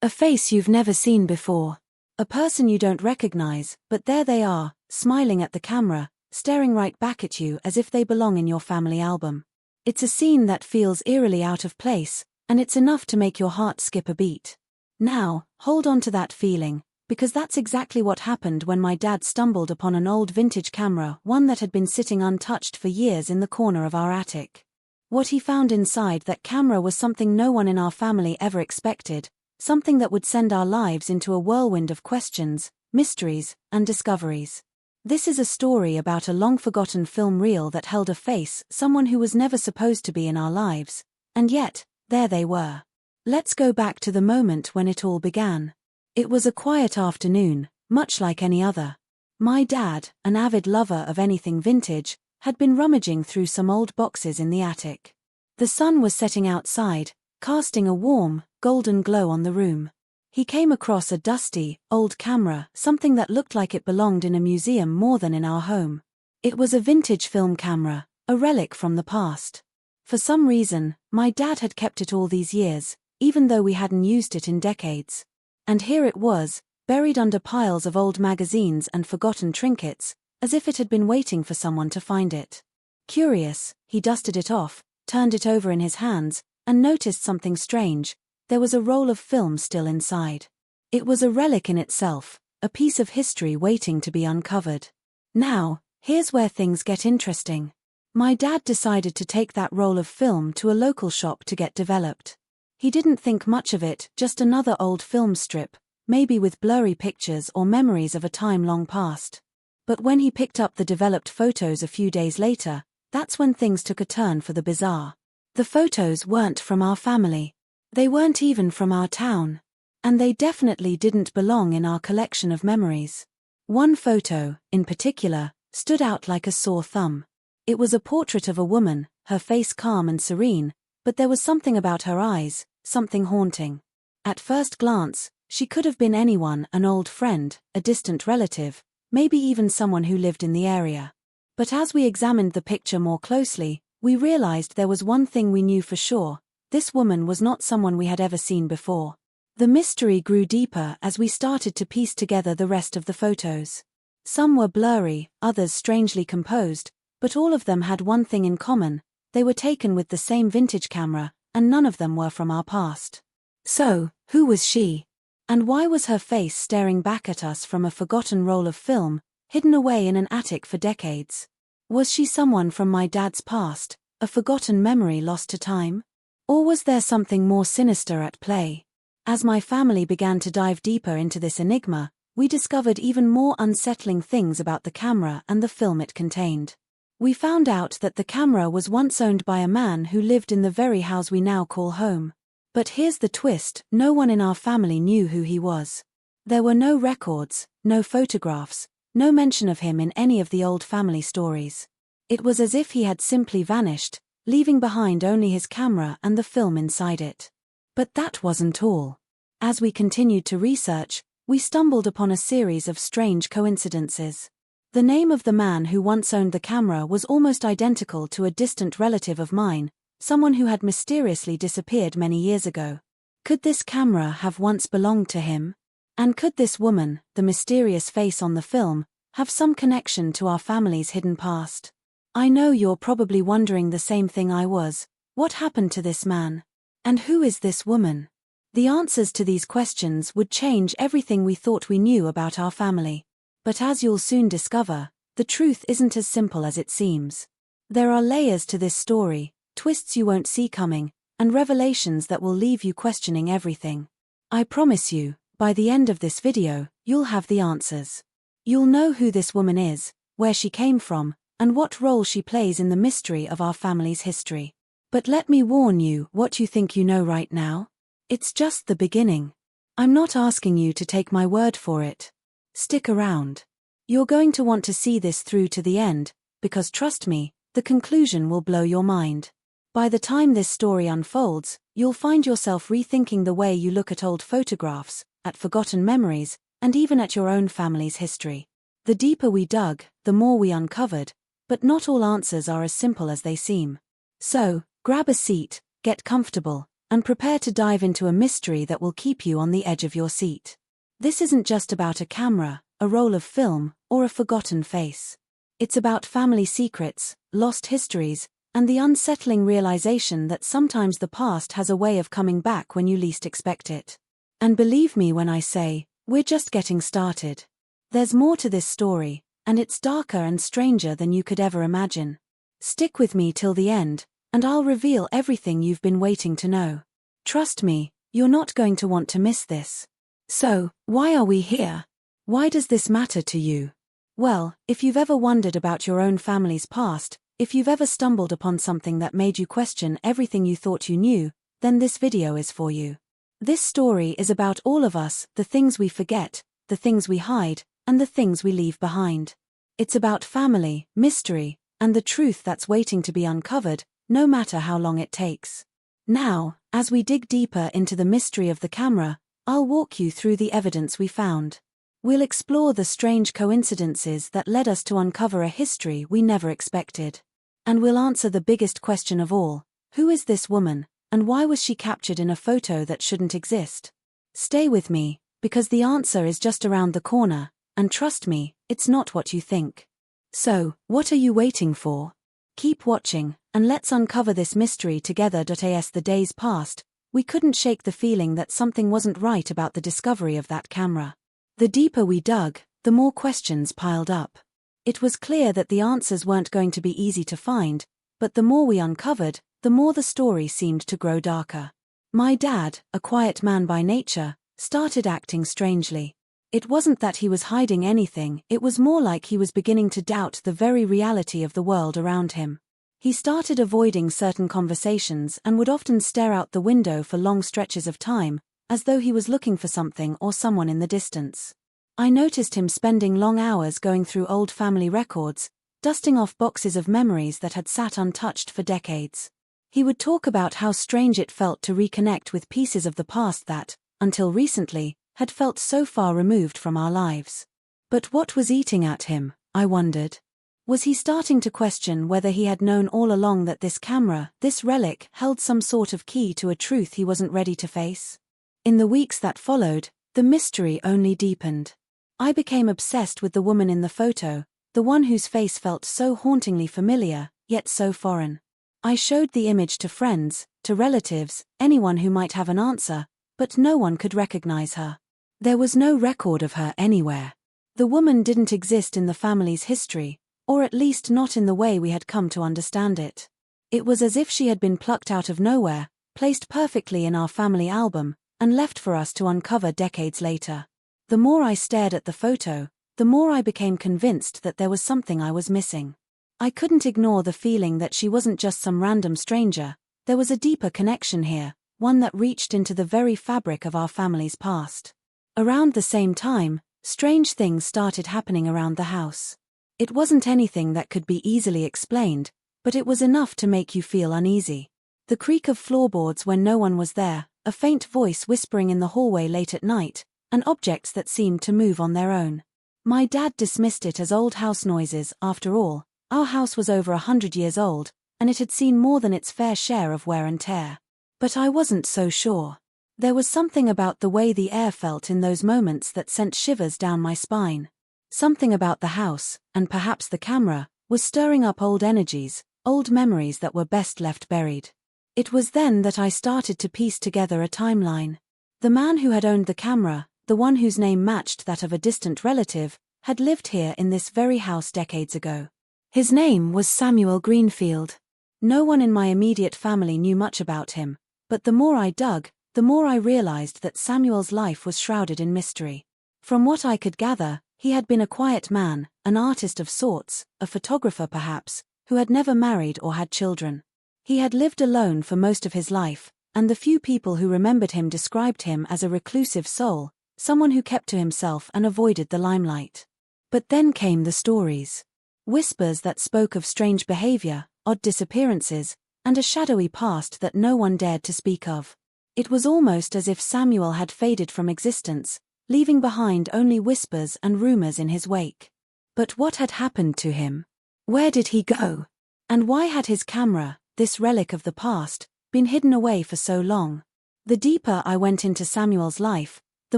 A face you've never seen before. A person you don't recognize, but there they are, smiling at the camera, staring right back at you as if they belong in your family album. It's a scene that feels eerily out of place, and it's enough to make your heart skip a beat. Now, hold on to that feeling, because that's exactly what happened when my dad stumbled upon an old vintage camera, one that had been sitting untouched for years in the corner of our attic. What he found inside that camera was something no one in our family ever expected, something that would send our lives into a whirlwind of questions, mysteries, and discoveries. This is a story about a long-forgotten film reel that held a face, someone who was never supposed to be in our lives, and yet, there they were. Let's go back to the moment when it all began. It was a quiet afternoon, much like any other. My dad, an avid lover of anything vintage, had been rummaging through some old boxes in the attic. The sun was setting outside, casting a warm, golden glow on the room. He came across a dusty, old camera, something that looked like it belonged in a museum more than in our home. It was a vintage film camera, a relic from the past. For some reason, my dad had kept it all these years, even though we hadn't used it in decades. And here it was, buried under piles of old magazines and forgotten trinkets, as if it had been waiting for someone to find it. Curious, he dusted it off, turned it over in his hands, and noticed something strange. There was a roll of film still inside. It was a relic in itself, a piece of history waiting to be uncovered. Now, here's where things get interesting. My dad decided to take that roll of film to a local shop to get developed. He didn't think much of it, just another old film strip, maybe with blurry pictures or memories of a time long past. But when he picked up the developed photos a few days later, that's when things took a turn for the bizarre. The photos weren't from our family. They weren't even from our town. And they definitely didn't belong in our collection of memories. One photo, in particular, stood out like a sore thumb. It was a portrait of a woman, her face calm and serene, but there was something about her eyes, something haunting. At first glance, she could have been anyone, an old friend, a distant relative, maybe even someone who lived in the area. But as we examined the picture more closely, we realized there was one thing we knew for sure: this woman was not someone we had ever seen before. The mystery grew deeper as we started to piece together the rest of the photos. Some were blurry, others strangely composed, but all of them had one thing in common: they were taken with the same vintage camera, and none of them were from our past. So, who was she? And why was her face staring back at us from a forgotten roll of film, hidden away in an attic for decades? Was she someone from my dad's past, a forgotten memory lost to time? Or was there something more sinister at play? As my family began to dive deeper into this enigma, we discovered even more unsettling things about the camera and the film it contained. We found out that the camera was once owned by a man who lived in the very house we now call home. But here's the twist: no one in our family knew who he was. There were no records, no photographs, no mention of him in any of the old family stories. It was as if he had simply vanished, leaving behind only his camera and the film inside it. But that wasn't all. As we continued to research, we stumbled upon a series of strange coincidences. The name of the man who once owned the camera was almost identical to a distant relative of mine, someone who had mysteriously disappeared many years ago. Could this camera have once belonged to him? And could this woman, the mysterious face on the film, have some connection to our family's hidden past? I know you're probably wondering the same thing I was. What happened to this man? And who is this woman? The answers to these questions would change everything we thought we knew about our family. But as you'll soon discover, the truth isn't as simple as it seems. There are layers to this story, twists you won't see coming, and revelations that will leave you questioning everything. I promise you, by the end of this video, you'll have the answers. You'll know who this woman is, where she came from, and what role she plays in the mystery of our family's history. But let me warn you, what you think you know right now? It's just the beginning. I'm not asking you to take my word for it. Stick around. You're going to want to see this through to the end, because trust me, the conclusion will blow your mind. By the time this story unfolds, you'll find yourself rethinking the way you look at old photographs, at forgotten memories, and even at your own family's history. The deeper we dug, the more we uncovered, but not all answers are as simple as they seem. So, grab a seat, get comfortable, and prepare to dive into a mystery that will keep you on the edge of your seat. This isn't just about a camera, a roll of film, or a forgotten face. It's about family secrets, lost histories, and the unsettling realization that sometimes the past has a way of coming back when you least expect it. And believe me when I say, we're just getting started. There's more to this story, and it's darker and stranger than you could ever imagine. Stick with me till the end, and I'll reveal everything you've been waiting to know. Trust me, you're not going to want to miss this. So, why are we here? Why does this matter to you? Well, if you've ever wondered about your own family's past, if you've ever stumbled upon something that made you question everything you thought you knew, then this video is for you. This story is about all of us, the things we forget, the things we hide, and the things we leave behind. It's about family, mystery, and the truth that's waiting to be uncovered, no matter how long it takes. Now, as we dig deeper into the mystery of the camera, I'll walk you through the evidence we found. We'll explore the strange coincidences that led us to uncover a history we never expected. And we'll answer the biggest question of all: who is this woman, and why was she captured in a photo that shouldn't exist? Stay with me, because the answer is just around the corner, and trust me, it's not what you think. So, what are you waiting for? Keep watching, and let's uncover this mystery together. As the days passed, we couldn't shake the feeling that something wasn't right about the discovery of that camera. The deeper we dug, the more questions piled up. It was clear that the answers weren't going to be easy to find, but the more we uncovered, the more the story seemed to grow darker. My dad, a quiet man by nature, started acting strangely. It wasn't that he was hiding anything, it was more like he was beginning to doubt the very reality of the world around him. He started avoiding certain conversations and would often stare out the window for long stretches of time, as though he was looking for something or someone in the distance. I noticed him spending long hours going through old family records, dusting off boxes of memories that had sat untouched for decades. He would talk about how strange it felt to reconnect with pieces of the past that, until recently, had felt so far removed from our lives. But what was eating at him, I wondered? Was he starting to question whether he had known all along that this camera, this relic, held some sort of key to a truth he wasn't ready to face? In the weeks that followed, the mystery only deepened. I became obsessed with the woman in the photo, the one whose face felt so hauntingly familiar, yet so foreign. I showed the image to friends, to relatives, anyone who might have an answer, but no one could recognize her. There was no record of her anywhere. The woman didn't exist in the family's history, or at least not in the way we had come to understand it. It was as if she had been plucked out of nowhere, placed perfectly in our family album, and left for us to uncover decades later. The more I stared at the photo, the more I became convinced that there was something I was missing. I couldn't ignore the feeling that she wasn't just some random stranger. There was a deeper connection here, one that reached into the very fabric of our family's past. Around the same time, strange things started happening around the house. It wasn't anything that could be easily explained, but it was enough to make you feel uneasy. The creak of floorboards when no one was there, a faint voice whispering in the hallway late at night, and objects that seemed to move on their own. My dad dismissed it as old house noises. After all, our house was over 100 years old, and it had seen more than its fair share of wear and tear. But I wasn't so sure. There was something about the way the air felt in those moments that sent shivers down my spine. Something about the house, and perhaps the camera, was stirring up old energies, old memories that were best left buried. It was then that I started to piece together a timeline. The man who had owned the camera, the one whose name matched that of a distant relative, had lived here in this very house decades ago. His name was Samuel Greenfield. No one in my immediate family knew much about him, but the more I dug, the more I realized that Samuel's life was shrouded in mystery. From what I could gather, he had been a quiet man, an artist of sorts, a photographer perhaps, who had never married or had children. He had lived alone for most of his life, and the few people who remembered him described him as a reclusive soul, someone who kept to himself and avoided the limelight. But then came the stories. Whispers that spoke of strange behavior, odd disappearances, and a shadowy past that no one dared to speak of. It was almost as if Samuel had faded from existence, leaving behind only whispers and rumors in his wake. But what had happened to him? Where did he go? And why had his camera, this relic of the past, been hidden away for so long. The deeper I went into Samuel's life, the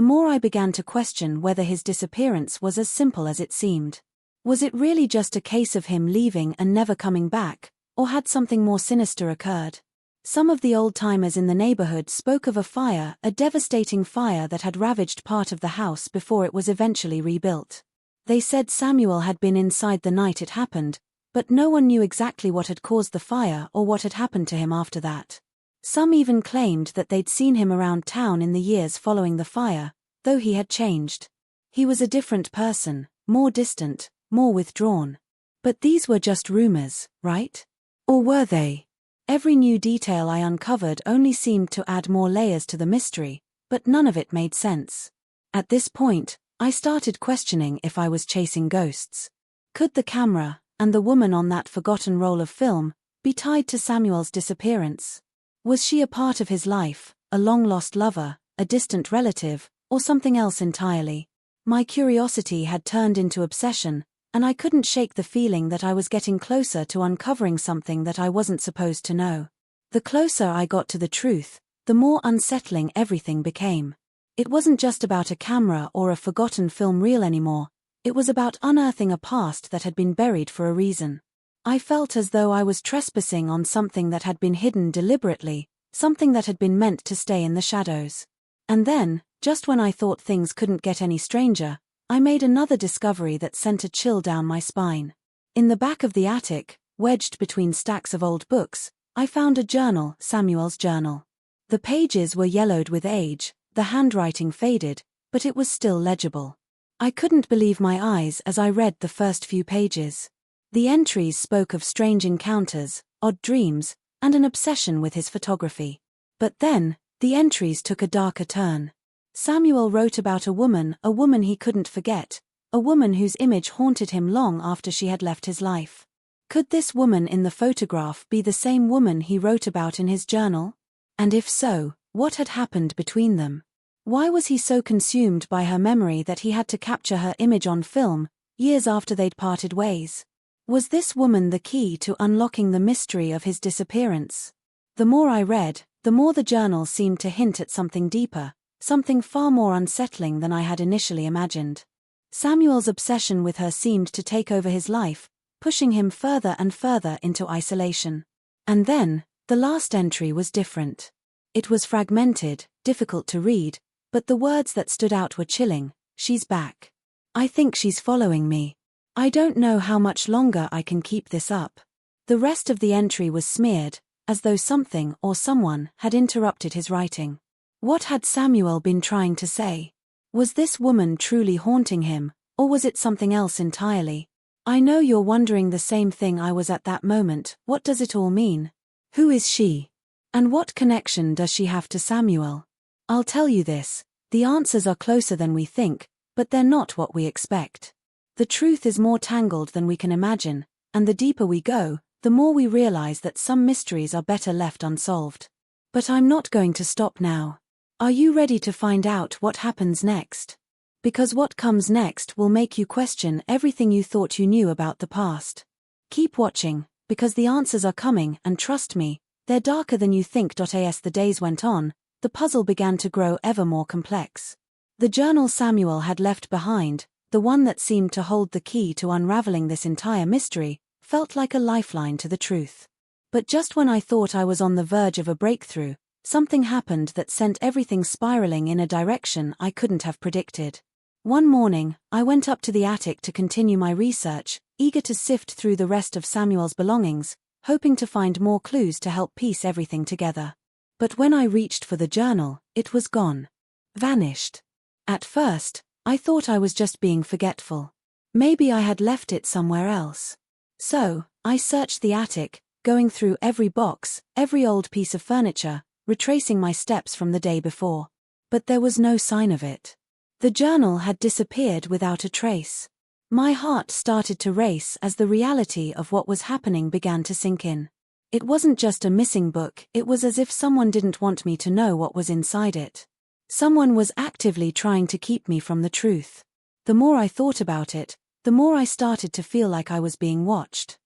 more I began to question whether his disappearance was as simple as it seemed. Was it really just a case of him leaving and never coming back, or had something more sinister occurred? Some of the old-timers in the neighborhood spoke of a fire, a devastating fire that had ravaged part of the house before it was eventually rebuilt. They said Samuel had been inside the night it happened, but no one knew exactly what had caused the fire or what had happened to him after that. Some even claimed that they'd seen him around town in the years following the fire, though he had changed. He was a different person, more distant, more withdrawn. But these were just rumors, right? Or were they? Every new detail I uncovered only seemed to add more layers to the mystery, but none of it made sense. At this point, I started questioning if I was chasing ghosts. Could the camera, and the woman on that forgotten roll of film, be tied to Samuel's disappearance? Was she a part of his life, a long-lost lover, a distant relative, or something else entirely? My curiosity had turned into obsession, and I couldn't shake the feeling that I was getting closer to uncovering something that I wasn't supposed to know. The closer I got to the truth, the more unsettling everything became. It wasn't just about a camera or a forgotten film reel anymore, it was about unearthing a past that had been buried for a reason. I felt as though I was trespassing on something that had been hidden deliberately, something that had been meant to stay in the shadows. And then, just when I thought things couldn't get any stranger, I made another discovery that sent a chill down my spine. In the back of the attic, wedged between stacks of old books, I found a journal, Samuel's journal. The pages were yellowed with age, the handwriting faded, but it was still legible. I couldn't believe my eyes as I read the first few pages. The entries spoke of strange encounters, odd dreams, and an obsession with his photography. But then, the entries took a darker turn. Samuel wrote about a woman he couldn't forget, a woman whose image haunted him long after she had left his life. Could this woman in the photograph be the same woman he wrote about in his journal? And if so, what had happened between them? Why was he so consumed by her memory that he had to capture her image on film, years after they'd parted ways? Was this woman the key to unlocking the mystery of his disappearance? The more I read, the more the journal seemed to hint at something deeper, something far more unsettling than I had initially imagined. Samuel's obsession with her seemed to take over his life, pushing him further and further into isolation. And then, the last entry was different. It was fragmented, difficult to read, but the words that stood out were chilling. She's back. I think she's following me. I don't know how much longer I can keep this up. The rest of the entry was smeared, as though something or someone had interrupted his writing. What had Samuel been trying to say? Was this woman truly haunting him, or was it something else entirely? I know you're wondering the same thing I was at that moment. What does it all mean? Who is she? And what connection does she have to Samuel? I'll tell you this, the answers are closer than we think, but they're not what we expect. The truth is more tangled than we can imagine, and the deeper we go, the more we realize that some mysteries are better left unsolved. But I'm not going to stop now. Are you ready to find out what happens next? Because what comes next will make you question everything you thought you knew about the past. Keep watching, because the answers are coming, and trust me, they're darker than you think. As the days went on, the puzzle began to grow ever more complex. The journal Samuel had left behind, the one that seemed to hold the key to unraveling this entire mystery, felt like a lifeline to the truth. But just when I thought I was on the verge of a breakthrough, something happened that sent everything spiraling in a direction I couldn't have predicted. One morning, I went up to the attic to continue my research, eager to sift through the rest of Samuel's belongings, hoping to find more clues to help piece everything together. But when I reached for the journal, it was gone. Vanished. At first, I thought I was just being forgetful. Maybe I had left it somewhere else. So, I searched the attic, going through every box, every old piece of furniture, retracing my steps from the day before. But there was no sign of it. The journal had disappeared without a trace. My heart started to race as the reality of what was happening began to sink in. It wasn't just a missing book, it was as if someone didn't want me to know what was inside it. Someone was actively trying to keep me from the truth. The more I thought about it, the more I started to feel like I was being watched.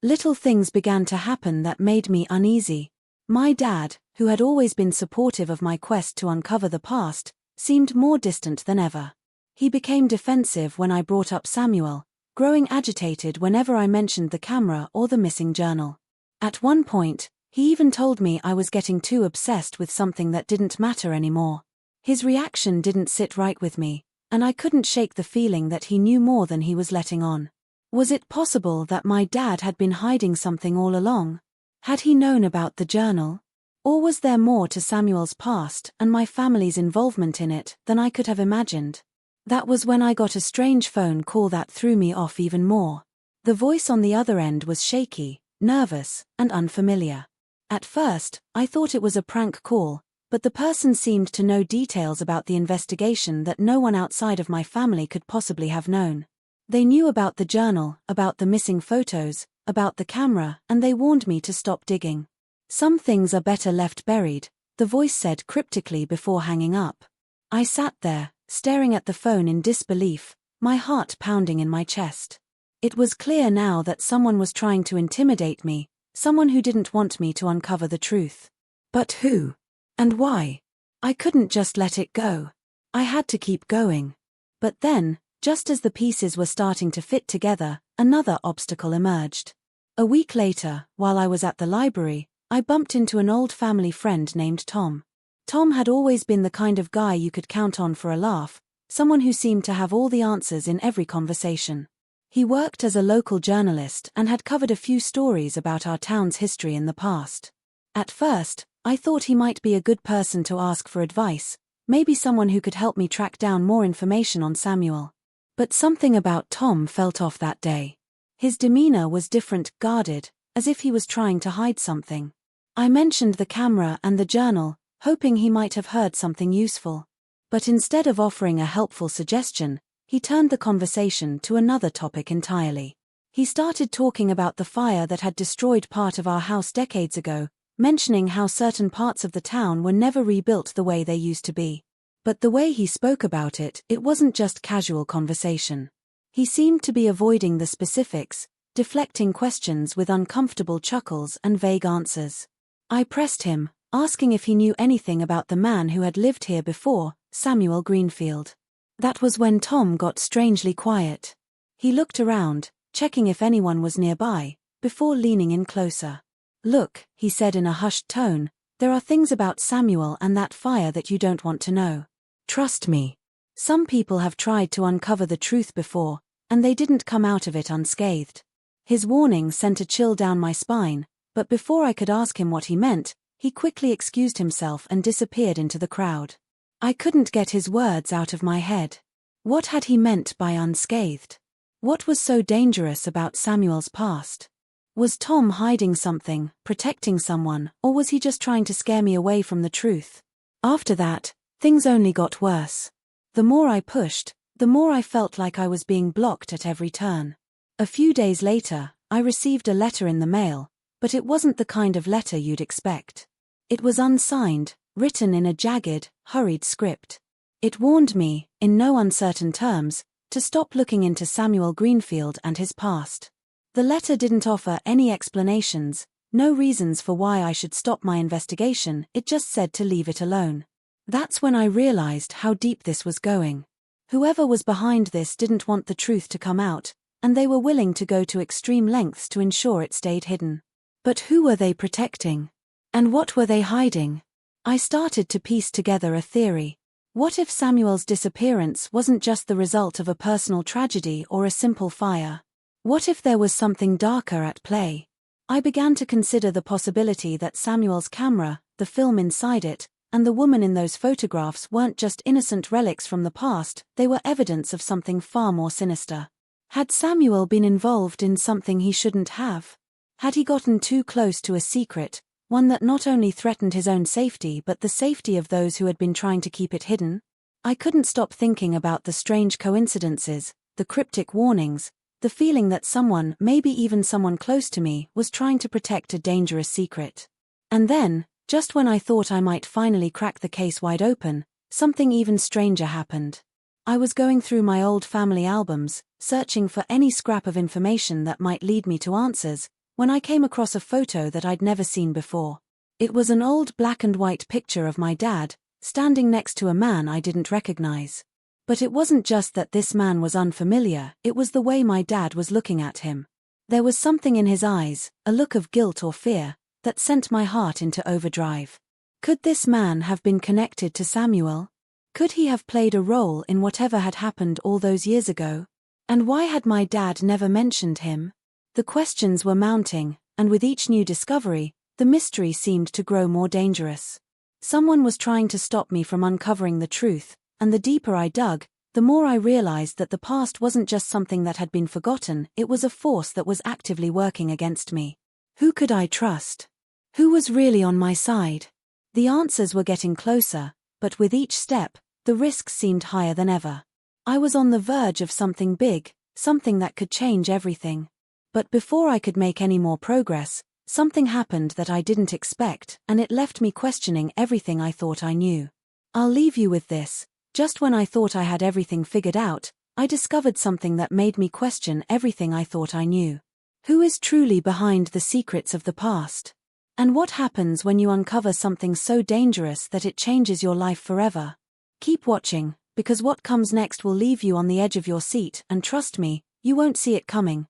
Little things began to happen that made me uneasy. My dad, who had always been supportive of my quest to uncover the past, seemed more distant than ever. He became defensive when I brought up Samuel, growing agitated whenever I mentioned the camera or the missing journal. At one point, he even told me I was getting too obsessed with something that didn't matter anymore. His reaction didn't sit right with me, and I couldn't shake the feeling that he knew more than he was letting on. Was it possible that my dad had been hiding something all along? Had he known about the journal? Or was there more to Samuel's past and my family's involvement in it than I could have imagined? That was when I got a strange phone call that threw me off even more. The voice on the other end was shaky, nervous, and unfamiliar. At first, I thought it was a prank call, but the person seemed to know details about the investigation that no one outside of my family could possibly have known. They knew about the journal, about the missing photos, about the camera, and they warned me to stop digging. Some things are better left buried, the voice said cryptically before hanging up. I sat there, staring at the phone in disbelief, my heart pounding in my chest. It was clear now that someone was trying to intimidate me, someone who didn't want me to uncover the truth. But who? And why? I couldn't just let it go. I had to keep going. But then, just as the pieces were starting to fit together, another obstacle emerged. A week later, while I was at the library, I bumped into an old family friend named Tom. Tom had always been the kind of guy you could count on for a laugh, someone who seemed to have all the answers in every conversation. He worked as a local journalist and had covered a few stories about our town's history in the past. At first, I thought he might be a good person to ask for advice, maybe someone who could help me track down more information on Samuel. But something about Tom felt off that day. His demeanor was different, guarded, as if he was trying to hide something. I mentioned the camera and the journal, hoping he might have heard something useful. But instead of offering a helpful suggestion, he turned the conversation to another topic entirely. He started talking about the fire that had destroyed part of our house decades ago, mentioning how certain parts of the town were never rebuilt the way they used to be. But the way he spoke about it, it wasn't just casual conversation. He seemed to be avoiding the specifics, deflecting questions with uncomfortable chuckles and vague answers. I pressed him, asking if he knew anything about the man who had lived here before, Samuel Greenfield. That was when Tom got strangely quiet. He looked around, checking if anyone was nearby, before leaning in closer. "Look," he said in a hushed tone, "there are things about Samuel and that fire that you don't want to know. Trust me. Some people have tried to uncover the truth before, and they didn't come out of it unscathed." His warning sent a chill down my spine, but before I could ask him what he meant, he quickly excused himself and disappeared into the crowd. I couldn't get his words out of my head. What had he meant by unscathed? What was so dangerous about Samuel's past? Was Tom hiding something, protecting someone, or was he just trying to scare me away from the truth? After that, things only got worse. The more I pushed, the more I felt like I was being blocked at every turn. A few days later, I received a letter in the mail, but it wasn't the kind of letter you'd expect. It was unsigned, written in a jagged, hurried script. It warned me, in no uncertain terms, to stop looking into Samuel Greenfield and his past. The letter didn't offer any explanations, no reasons for why I should stop my investigation, it just said to leave it alone. That's when I realized how deep this was going. Whoever was behind this didn't want the truth to come out, and they were willing to go to extreme lengths to ensure it stayed hidden. But who were they protecting? And what were they hiding? I started to piece together a theory. What if Samuel's disappearance wasn't just the result of a personal tragedy or a simple fire? What if there was something darker at play? I began to consider the possibility that Samuel's camera, the film inside it, and the woman in those photographs weren't just innocent relics from the past, they were evidence of something far more sinister. Had Samuel been involved in something he shouldn't have? Had he gotten too close to a secret, one that not only threatened his own safety but the safety of those who had been trying to keep it hidden? I couldn't stop thinking about the strange coincidences, the cryptic warnings, the feeling that someone, maybe even someone close to me, was trying to protect a dangerous secret. And then, just when I thought I might finally crack the case wide open, something even stranger happened. I was going through my old family albums, searching for any scrap of information that might lead me to answers, when I came across a photo that I'd never seen before. It was an old black and white picture of my dad, standing next to a man I didn't recognize. But it wasn't just that this man was unfamiliar, it was the way my dad was looking at him. There was something in his eyes, a look of guilt or fear, that sent my heart into overdrive. Could this man have been connected to Samuel? Could he have played a role in whatever had happened all those years ago? And why had my dad never mentioned him? The questions were mounting, and with each new discovery, the mystery seemed to grow more dangerous. Someone was trying to stop me from uncovering the truth, and the deeper I dug, the more I realized that the past wasn't just something that had been forgotten, it was a force that was actively working against me. Who could I trust? Who was really on my side? The answers were getting closer, but with each step, the risks seemed higher than ever. I was on the verge of something big, something that could change everything. But before I could make any more progress, something happened that I didn't expect, and it left me questioning everything I thought I knew. I'll leave you with this. Just when I thought I had everything figured out, I discovered something that made me question everything I thought I knew. Who is truly behind the secrets of the past? And what happens when you uncover something so dangerous that it changes your life forever? Keep watching, because what comes next will leave you on the edge of your seat, and trust me, you won't see it coming.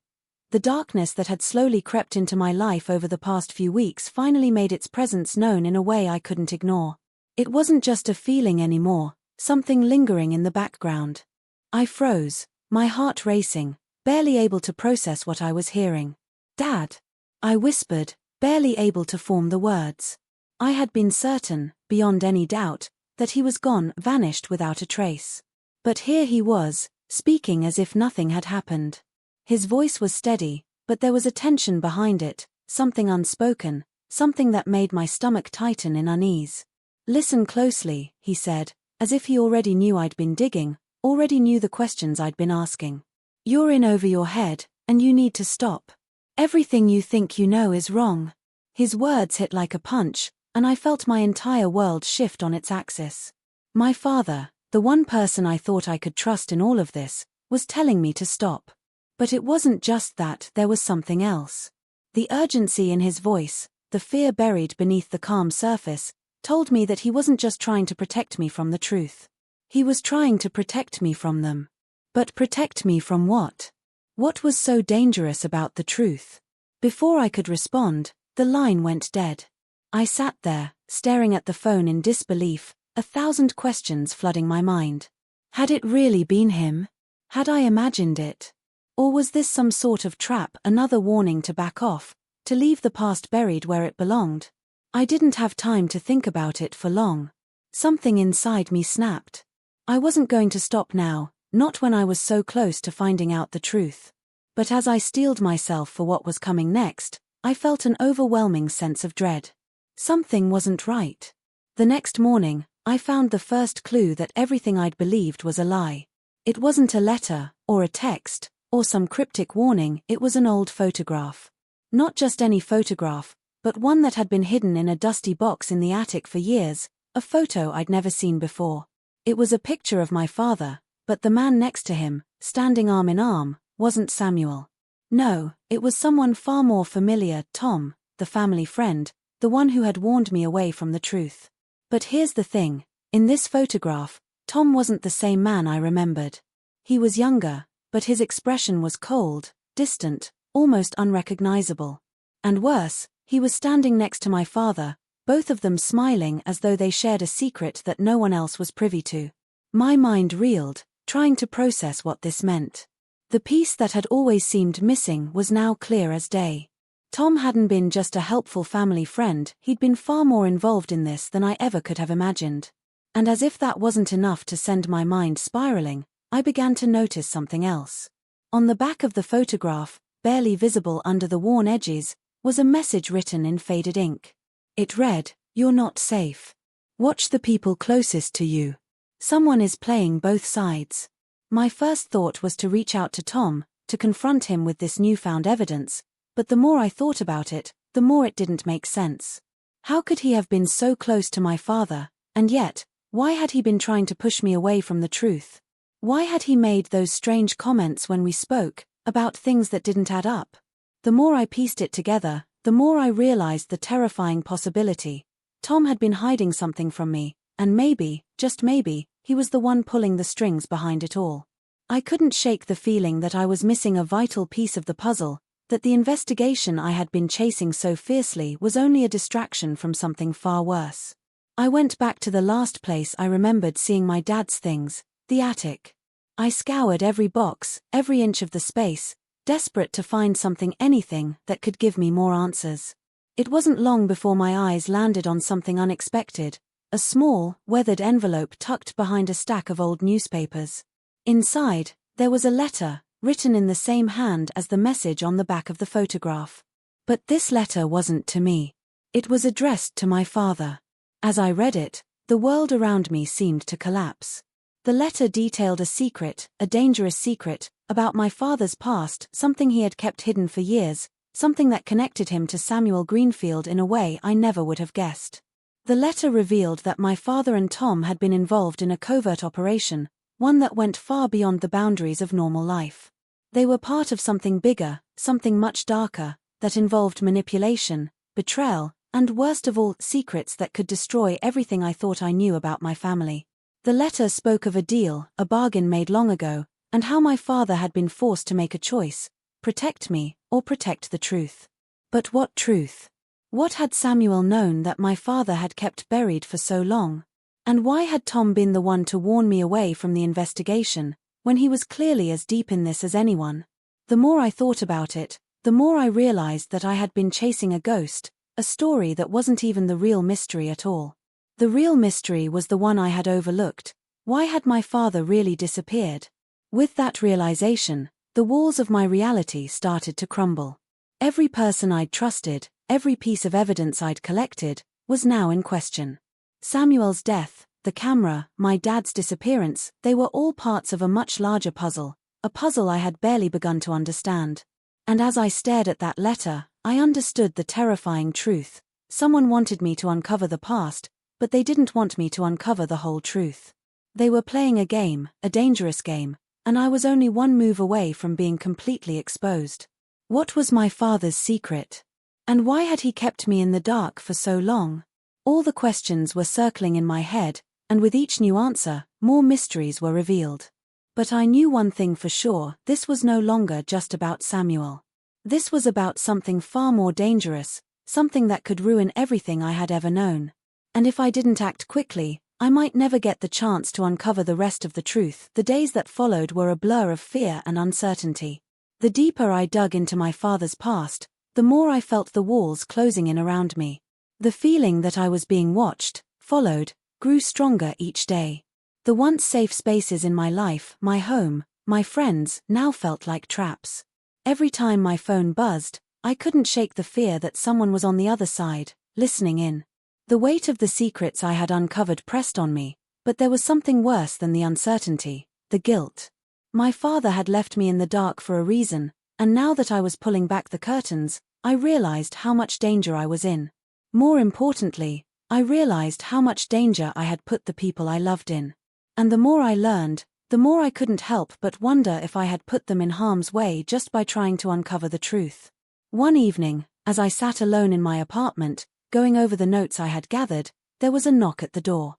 The darkness that had slowly crept into my life over the past few weeks finally made its presence known in a way I couldn't ignore. It wasn't just a feeling anymore, something lingering in the background. I froze, my heart racing, barely able to process what I was hearing. "Dad," I whispered, barely able to form the words. I had been certain, beyond any doubt, that he was gone, vanished without a trace. But here he was, speaking as if nothing had happened. His voice was steady, but there was a tension behind it, something unspoken, something that made my stomach tighten in unease. "Listen closely," he said, as if he already knew I'd been digging, already knew the questions I'd been asking. "You're in over your head, and you need to stop. Everything you think you know is wrong." His words hit like a punch, and I felt my entire world shift on its axis. My father, the one person I thought I could trust in all of this, was telling me to stop. But it wasn't just that, there was something else. The urgency in his voice, the fear buried beneath the calm surface, told me that he wasn't just trying to protect me from the truth. He was trying to protect me from them. But protect me from what? What was so dangerous about the truth? Before I could respond, the line went dead. I sat there, staring at the phone in disbelief, 1,000 questions flooding my mind. Had it really been him? Had I imagined it? Or was this some sort of trap, another warning to back off, to leave the past buried where it belonged? I didn't have time to think about it for long. Something inside me snapped. I wasn't going to stop now, not when I was so close to finding out the truth. But as I steeled myself for what was coming next, I felt an overwhelming sense of dread. Something wasn't right. The next morning, I found the first clue that everything I'd believed was a lie. It wasn't a letter, or a text, or some cryptic warning, it was an old photograph. Not just any photograph, but one that had been hidden in a dusty box in the attic for years, a photo I'd never seen before. It was a picture of my father, but the man next to him, standing arm in arm, wasn't Samuel. No, it was someone far more familiar, Tom, the family friend, the one who had warned me away from the truth. But here's the thing, in this photograph, Tom wasn't the same man I remembered. He was younger, but his expression was cold, distant, almost unrecognizable. And worse, he was standing next to my father, both of them smiling as though they shared a secret that no one else was privy to. My mind reeled, trying to process what this meant. The piece that had always seemed missing was now clear as day. Tom hadn't been just a helpful family friend, he'd been far more involved in this than I ever could have imagined. And as if that wasn't enough to send my mind spiraling, I began to notice something else. On the back of the photograph, barely visible under the worn edges, was a message written in faded ink. It read, "You're not safe. Watch the people closest to you. Someone is playing both sides." My first thought was to reach out to Tom, to confront him with this newfound evidence, but the more I thought about it, the more it didn't make sense. How could he have been so close to my father, and yet, why had he been trying to push me away from the truth? Why had he made those strange comments when we spoke, about things that didn't add up? The more I pieced it together, the more I realized the terrifying possibility. Tom had been hiding something from me, and maybe, just maybe, he was the one pulling the strings behind it all. I couldn't shake the feeling that I was missing a vital piece of the puzzle, that the investigation I had been chasing so fiercely was only a distraction from something far worse. I went back to the last place I remembered seeing my dad's things, the attic. I scoured every box, every inch of the space, desperate to find anything that could give me more answers. It wasn't long before my eyes landed on something unexpected, a small, weathered envelope tucked behind a stack of old newspapers. Inside, there was a letter, written in the same hand as the message on the back of the photograph. But this letter wasn't to me. It was addressed to my father. As I read it, the world around me seemed to collapse. The letter detailed a secret, a dangerous secret, about my father's past, something he had kept hidden for years, something that connected him to Samuel Greenfield in a way I never would have guessed. The letter revealed that my father and Tom had been involved in a covert operation, one that went far beyond the boundaries of normal life. They were part of something bigger, something much darker, that involved manipulation, betrayal, and worst of all, secrets that could destroy everything I thought I knew about my family. The letter spoke of a deal, a bargain made long ago, and how my father had been forced to make a choice: protect me, or protect the truth. But what truth? What had Samuel known that my father had kept buried for so long? And why had Tom been the one to warn me away from the investigation, when he was clearly as deep in this as anyone? The more I thought about it, the more I realized that I had been chasing a ghost, a story that wasn't even the real mystery at all. The real mystery was the one I had overlooked. Why had my father really disappeared? With that realization, the walls of my reality started to crumble. Every person I'd trusted, every piece of evidence I'd collected, was now in question. Samuel's death, the camera, my dad's disappearance, they were all parts of a much larger puzzle, a puzzle I had barely begun to understand. And as I stared at that letter, I understood the terrifying truth. Someone wanted me to uncover the past, but they didn't want me to uncover the whole truth. They were playing a game, a dangerous game, and I was only one move away from being completely exposed. What was my father's secret? And why had he kept me in the dark for so long? All the questions were circling in my head, and with each new answer, more mysteries were revealed. But I knew one thing for sure: this was no longer just about Samuel. This was about something far more dangerous, something that could ruin everything I had ever known. And if I didn't act quickly, I might never get the chance to uncover the rest of the truth. The days that followed were a blur of fear and uncertainty. The deeper I dug into my father's past, the more I felt the walls closing in around me. The feeling that I was being watched, followed, grew stronger each day. The once safe spaces in my life, my home, my friends, now felt like traps. Every time my phone buzzed, I couldn't shake the fear that someone was on the other side, listening in. The weight of the secrets I had uncovered pressed on me, but there was something worse than the uncertainty: the guilt. My father had left me in the dark for a reason, and now that I was pulling back the curtains, I realized how much danger I was in. More importantly, I realized how much danger I had put the people I loved in. And the more I learned, the more I couldn't help but wonder if I had put them in harm's way just by trying to uncover the truth. One evening, as I sat alone in my apartment, going over the notes I had gathered, there was a knock at the door.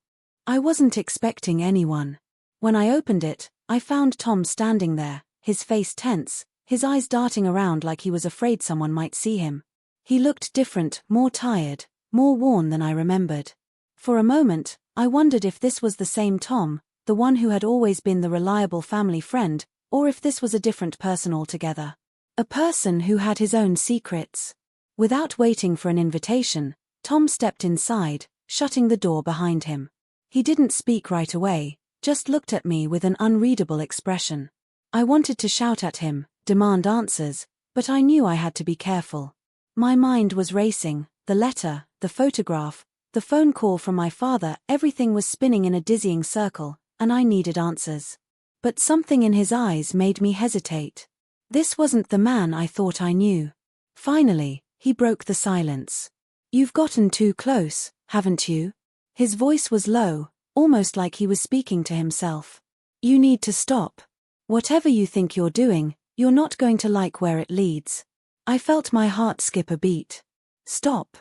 I wasn't expecting anyone. When I opened it, I found Tom standing there, his face tense, his eyes darting around like he was afraid someone might see him. He looked different, more tired, more worn than I remembered. For a moment, I wondered if this was the same Tom, the one who had always been the reliable family friend, or if this was a different person altogether. A person who had his own secrets. Without waiting for an invitation, Tom stepped inside, shutting the door behind him. He didn't speak right away, just looked at me with an unreadable expression. I wanted to shout at him, demand answers, but I knew I had to be careful. My mind was racing: the letter, the photograph, the phone call from my father, everything was spinning in a dizzying circle, and I needed answers. But something in his eyes made me hesitate. This wasn't the man I thought I knew. Finally, he broke the silence. "You've gotten too close, haven't you?" His voice was low, almost like he was speaking to himself. "You need to stop. Whatever you think you're doing, you're not going to like where it leads." I felt my heart skip a beat. Stop.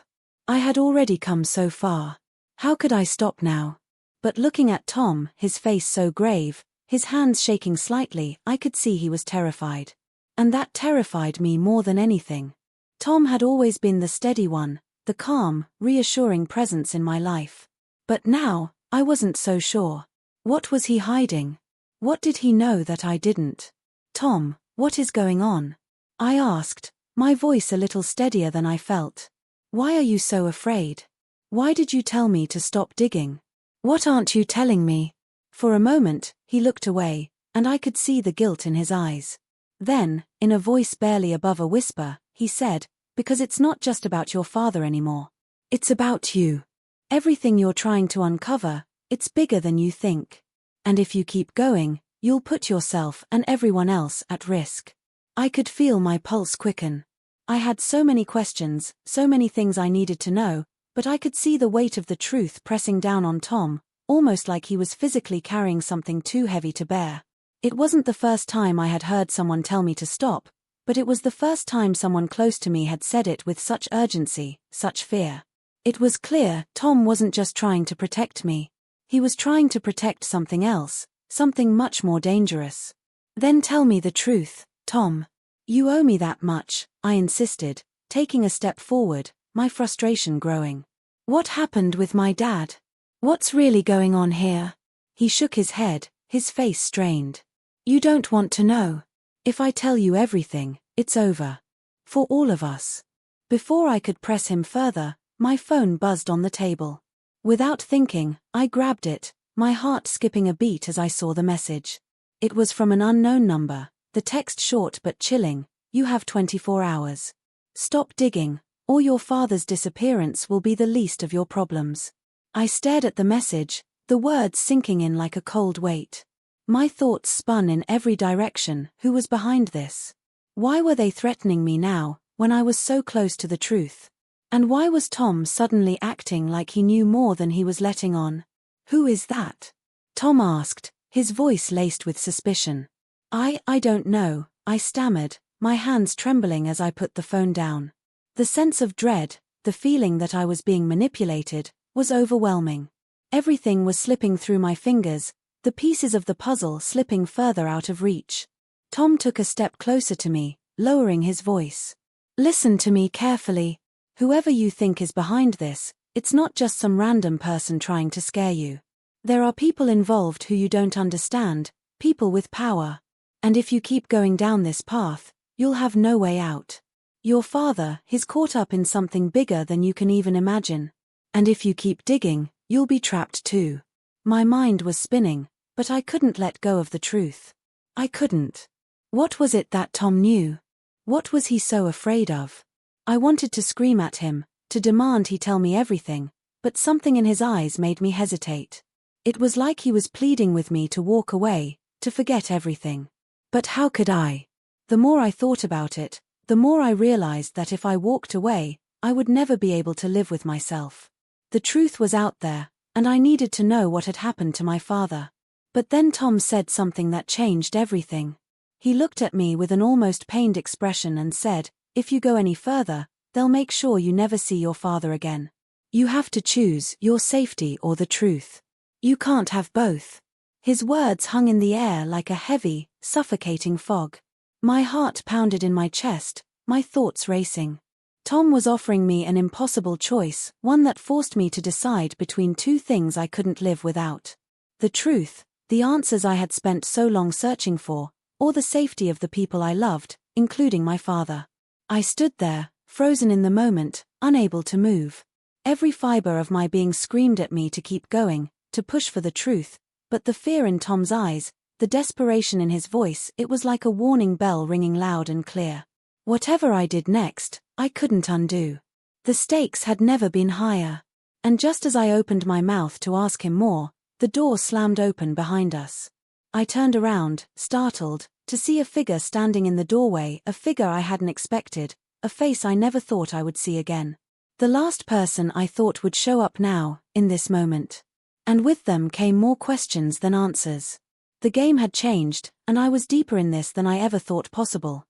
I had already come so far. How could I stop now? But looking at Tom, his face so grave, his hands shaking slightly, I could see he was terrified. And that terrified me more than anything. Tom had always been the steady one, the calm, reassuring presence in my life. But now, I wasn't so sure. What was he hiding? What did he know that I didn't? Tom, what is going on? I asked, my voice a little steadier than I felt. Why are you so afraid? Why did you tell me to stop digging? What aren't you telling me? For a moment, he looked away, and I could see the guilt in his eyes. Then, in a voice barely above a whisper, he said, because it's not just about your father anymore. It's about you. Everything you're trying to uncover, it's bigger than you think. And if you keep going, you'll put yourself and everyone else at risk. I could feel my pulse quicken. I had so many questions, so many things I needed to know, but I could see the weight of the truth pressing down on Tom, almost like he was physically carrying something too heavy to bear. It wasn't the first time I had heard someone tell me to stop, but it was the first time someone close to me had said it with such urgency, such fear. It was clear Tom wasn't just trying to protect me. He was trying to protect something else, something much more dangerous. Then tell me the truth, Tom. You owe me that much, I insisted, taking a step forward, my frustration growing. What happened with my dad? What's really going on here? He shook his head, his face strained. You don't want to know. If I tell you everything, it's over. For all of us. Before I could press him further, my phone buzzed on the table. Without thinking, I grabbed it, my heart skipping a beat as I saw the message. It was from an unknown number. The text short but chilling, you have 24 hours. Stop digging, or your father's disappearance will be the least of your problems. I stared at the message, the words sinking in like a cold weight. My thoughts spun in every direction. Who was behind this? Why were they threatening me now, when I was so close to the truth? And why was Tom suddenly acting like he knew more than he was letting on? Who is that? Tom asked, his voice laced with suspicion. I don't know, I stammered, my hands trembling as I put the phone down. The sense of dread, the feeling that I was being manipulated, was overwhelming. Everything was slipping through my fingers, the pieces of the puzzle slipping further out of reach. Tom took a step closer to me, lowering his voice. Listen to me carefully. Whoever you think is behind this, it's not just some random person trying to scare you. There are people involved who you don't understand, people with power. And if you keep going down this path, you'll have no way out. Your father is caught up in something bigger than you can even imagine. And if you keep digging, you'll be trapped too. My mind was spinning, but I couldn't let go of the truth. I couldn't. What was it that Tom knew? What was he so afraid of? I wanted to scream at him, to demand he tell me everything, but something in his eyes made me hesitate. It was like he was pleading with me to walk away, to forget everything. But how could I? The more I thought about it, the more I realized that if I walked away, I would never be able to live with myself. The truth was out there, and I needed to know what had happened to my father. But then Tom said something that changed everything. He looked at me with an almost pained expression and said, if you go any further, they'll make sure you never see your father again. You have to choose your safety or the truth. You can't have both. His words hung in the air like a heavy, suffocating fog. My heart pounded in my chest, my thoughts racing. Tom was offering me an impossible choice, one that forced me to decide between two things I couldn't live without. The truth, the answers I had spent so long searching for, or the safety of the people I loved, including my father. I stood there, frozen in the moment, unable to move. Every fiber of my being screamed at me to keep going, to push for the truth, but the fear in Tom's eyes, the desperation in his voice, it was like a warning bell ringing loud and clear. Whatever I did next, I couldn't undo. The stakes had never been higher. And just as I opened my mouth to ask him more, the door slammed open behind us. I turned around, startled, to see a figure standing in the doorway, a figure I hadn't expected, a face I never thought I would see again. The last person I thought would show up now, in this moment. And with them came more questions than answers. The game had changed, and I was deeper in this than I ever thought possible.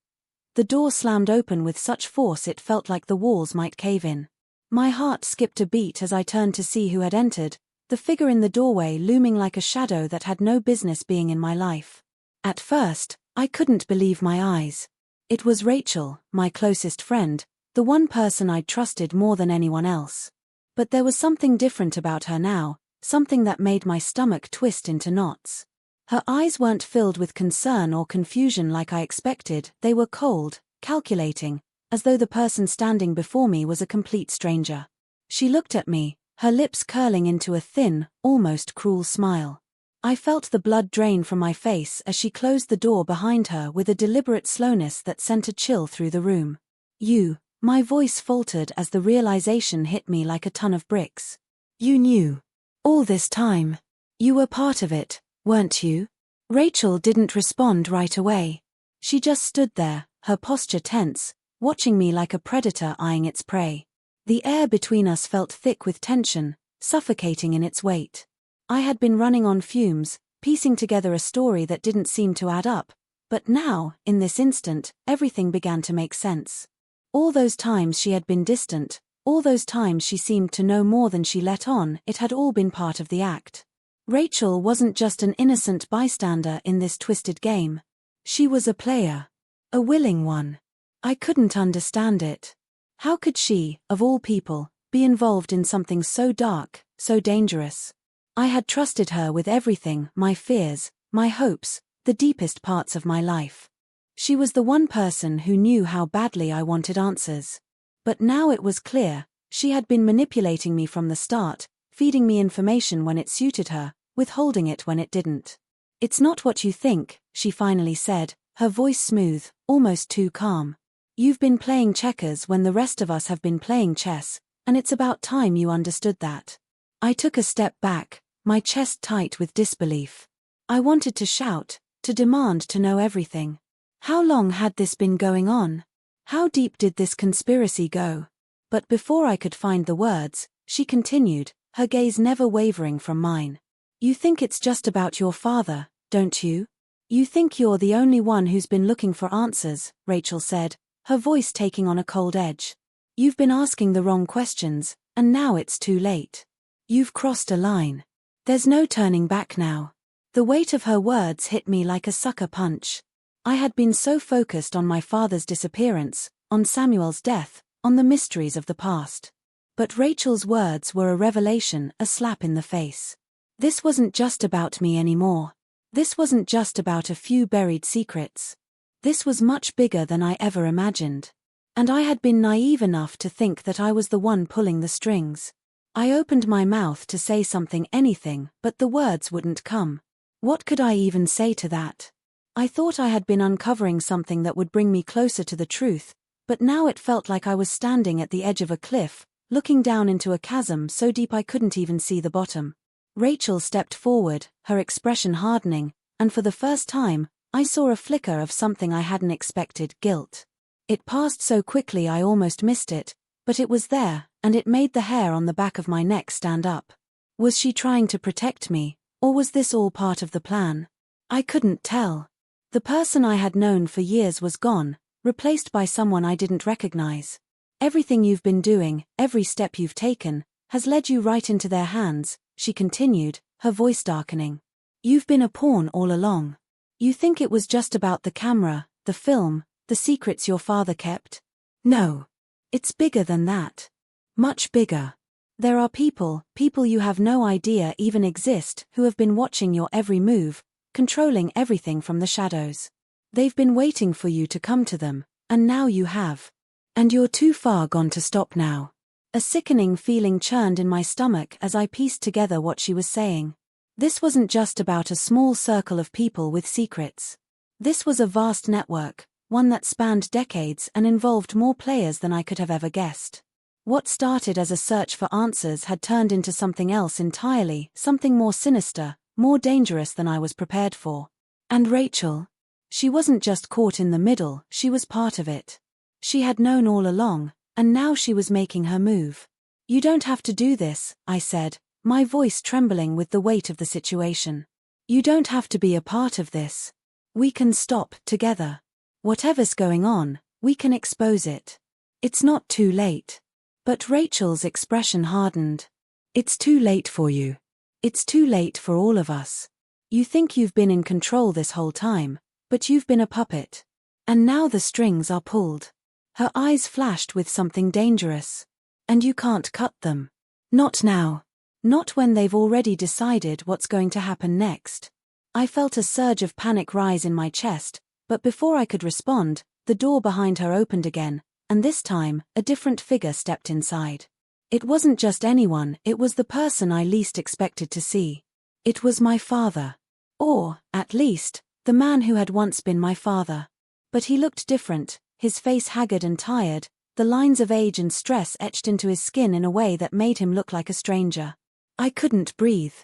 The door slammed open with such force it felt like the walls might cave in. My heart skipped a beat as I turned to see who had entered, the figure in the doorway looming like a shadow that had no business being in my life. At first, I couldn't believe my eyes. It was Rachel, my closest friend, the one person I'd trusted more than anyone else. But there was something different about her now, something that made my stomach twist into knots. Her eyes weren't filled with concern or confusion like I expected, they were cold, calculating, as though the person standing before me was a complete stranger. She looked at me, her lips curling into a thin, almost cruel smile. I felt the blood drain from my face as she closed the door behind her with a deliberate slowness that sent a chill through the room. You, my voice faltered as the realization hit me like a ton of bricks. You knew. All this time. You were part of it, weren't you? Rachel didn't respond right away. She just stood there, her posture tense, watching me like a predator eyeing its prey. The air between us felt thick with tension, suffocating in its weight. I had been running on fumes, piecing together a story that didn't seem to add up, but now, in this instant, everything began to make sense. All those times she had been distant, all those times she seemed to know more than she let on, it had all been part of the act. Rachel wasn't just an innocent bystander in this twisted game. She was a player. A willing one. I couldn't understand it. How could she, of all people, be involved in something so dark, so dangerous? I had trusted her with everything, my fears, my hopes, the deepest parts of my life. She was the one person who knew how badly I wanted answers. But now it was clear, she had been manipulating me from the start, feeding me information when it suited her, withholding it when it didn't. It's not what you think, she finally said, her voice smooth, almost too calm. You've been playing checkers when the rest of us have been playing chess, and it's about time you understood that. I took a step back, my chest tight with disbelief. I wanted to shout, to demand to know everything. How long had this been going on? How deep did this conspiracy go? But before I could find the words, she continued, her gaze never wavering from mine. You think it's just about your father, don't you? You think you're the only one who's been looking for answers, Rachel said, her voice taking on a cold edge. You've been asking the wrong questions, and now it's too late. You've crossed a line. There's no turning back now. The weight of her words hit me like a sucker punch. I had been so focused on my father's disappearance, on Samuel's death, on the mysteries of the past. But Rachel's words were a revelation, a slap in the face. This wasn't just about me anymore. This wasn't just about a few buried secrets. This was much bigger than I ever imagined. And I had been naive enough to think that I was the one pulling the strings. I opened my mouth to say something, anything, but the words wouldn't come. What could I even say to that? I thought I had been uncovering something that would bring me closer to the truth, but now it felt like I was standing at the edge of a cliff, looking down into a chasm so deep I couldn't even see the bottom. Rachel stepped forward, her expression hardening, and for the first time, I saw a flicker of something I hadn't expected, guilt. It passed so quickly I almost missed it, but it was there, and it made the hair on the back of my neck stand up. Was she trying to protect me, or was this all part of the plan? I couldn't tell. The person I had known for years was gone, replaced by someone I didn't recognize. Everything you've been doing, every step you've taken, has led you right into their hands, she continued, her voice darkening. You've been a pawn all along. You think it was just about the camera, the film, the secrets your father kept? No. It's bigger than that. Much bigger. There are people you have no idea even exist, who have been watching your every move, controlling everything from the shadows. They've been waiting for you to come to them, and now you have. And you're too far gone to stop now. A sickening feeling churned in my stomach as I pieced together what she was saying. This wasn't just about a small circle of people with secrets. This was a vast network, one that spanned decades and involved more players than I could have ever guessed. What started as a search for answers had turned into something else entirely, something more sinister, more dangerous than I was prepared for. And Rachel? She wasn't just caught in the middle, she was part of it. She had known all along, and now she was making her move. You don't have to do this, I said, my voice trembling with the weight of the situation. You don't have to be a part of this. We can stop, together. Whatever's going on, We can expose it. It's not too late. But Rachel's expression hardened. It's too late for you. It's too late for all of us. You think you've been in control this whole time, but you've been a puppet. And now the strings are pulled. Her eyes flashed with something dangerous. And you can't cut them. Not now. Not when they've already decided what's going to happen next. I felt a surge of panic rise in my chest, but before I could respond, the door behind her opened again, and this time, a different figure stepped inside. It wasn't just anyone, it was the person I least expected to see. It was my father. Or, at least, the man who had once been my father. But he looked different, his face haggard and tired, the lines of age and stress etched into his skin in a way that made him look like a stranger. I couldn't breathe.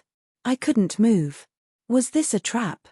I couldn't move. Was this a trap?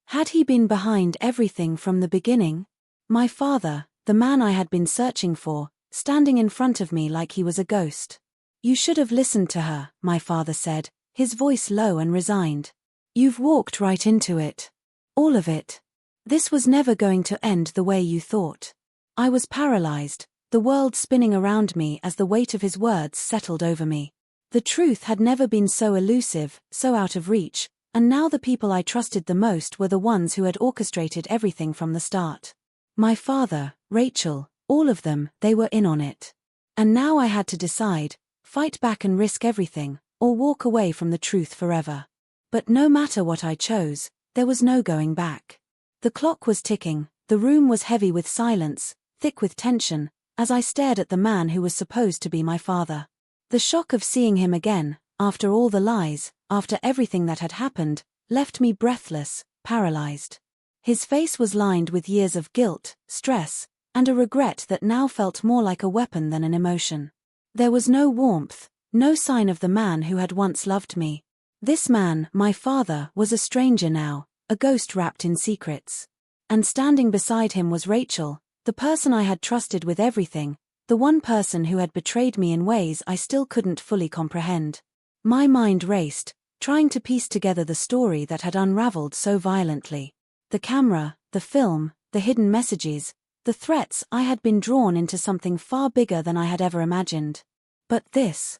Had he been behind everything from the beginning? My father, the man I had been searching for, standing in front of me like he was a ghost. You should have listened to her, my father said, his voice low and resigned. You've walked right into it. All of it. This was never going to end the way you thought. I was paralyzed, the world spinning around me as the weight of his words settled over me. The truth had never been so elusive, so out of reach, and now the people I trusted the most were the ones who had orchestrated everything from the start. My father, Rachel, all of them, they were in on it. And now I had to decide, fight back and risk everything, or walk away from the truth forever. But no matter what I chose, there was no going back. The clock was ticking, the room was heavy with silence, thick with tension, as I stared at the man who was supposed to be my father. The shock of seeing him again, after all the lies, after everything that had happened, left me breathless, paralyzed. His face was lined with years of guilt, stress, and a regret that now felt more like a weapon than an emotion. There was no warmth, no sign of the man who had once loved me. This man, my father, was a stranger now, a ghost wrapped in secrets. And standing beside him was Rachel, the person I had trusted with everything, the one person who had betrayed me in ways I still couldn't fully comprehend. My mind raced, trying to piece together the story that had unraveled so violently. The camera, the film, the hidden messages, the threats. I had been drawn into something far bigger than I had ever imagined. But this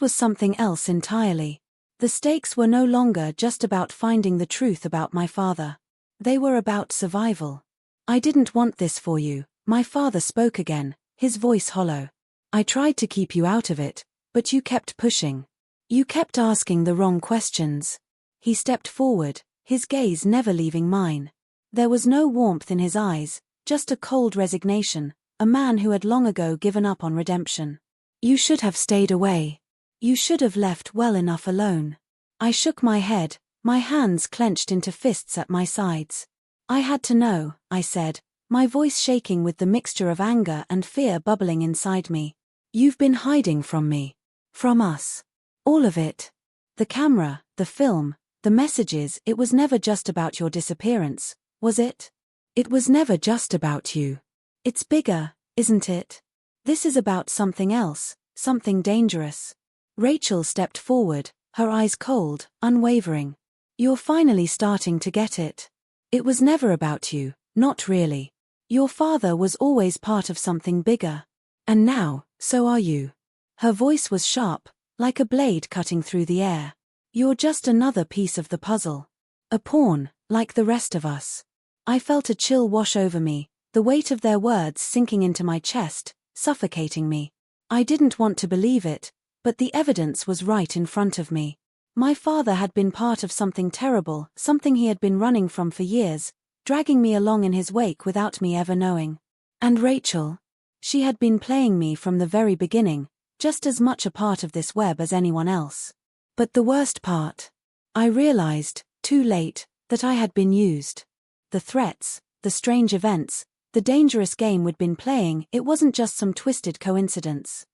was something else entirely. The stakes were no longer just about finding the truth about my father. They were about survival. I didn't want this for you, my father spoke again, his voice hollow. I tried to keep you out of it, but you kept pushing. You kept asking the wrong questions. He stepped forward, his gaze never leaving mine. There was no warmth in his eyes, just a cold resignation, a man who had long ago given up on redemption. You should have stayed away. You should have left well enough alone. I shook my head, my hands clenched into fists at my sides. I had to know, I said, my voice shaking with the mixture of anger and fear bubbling inside me. You've been hiding from me. From us. All of it. The camera, the film, the messages. It was never just about your disappearance, was it? It was never just about you. It's bigger, isn't it? This is about something else, something dangerous. Rachel stepped forward, her eyes cold, unwavering. You're finally starting to get it. It was never about you, not really. Your father was always part of something bigger. And now, so are you. Her voice was sharp, like a blade cutting through the air. You're just another piece of the puzzle. A pawn, like the rest of us. I felt a chill wash over me, the weight of their words sinking into my chest, suffocating me. I didn't want to believe it, but the evidence was right in front of me. My father had been part of something terrible, something he had been running from for years, dragging me along in his wake without me ever knowing. And Rachel? She had been playing me from the very beginning, just as much a part of this web as anyone else. But the worst part? I realized, too late, that I had been used. The threats, the strange events, the dangerous game we'd been playing, it wasn't just some twisted coincidence.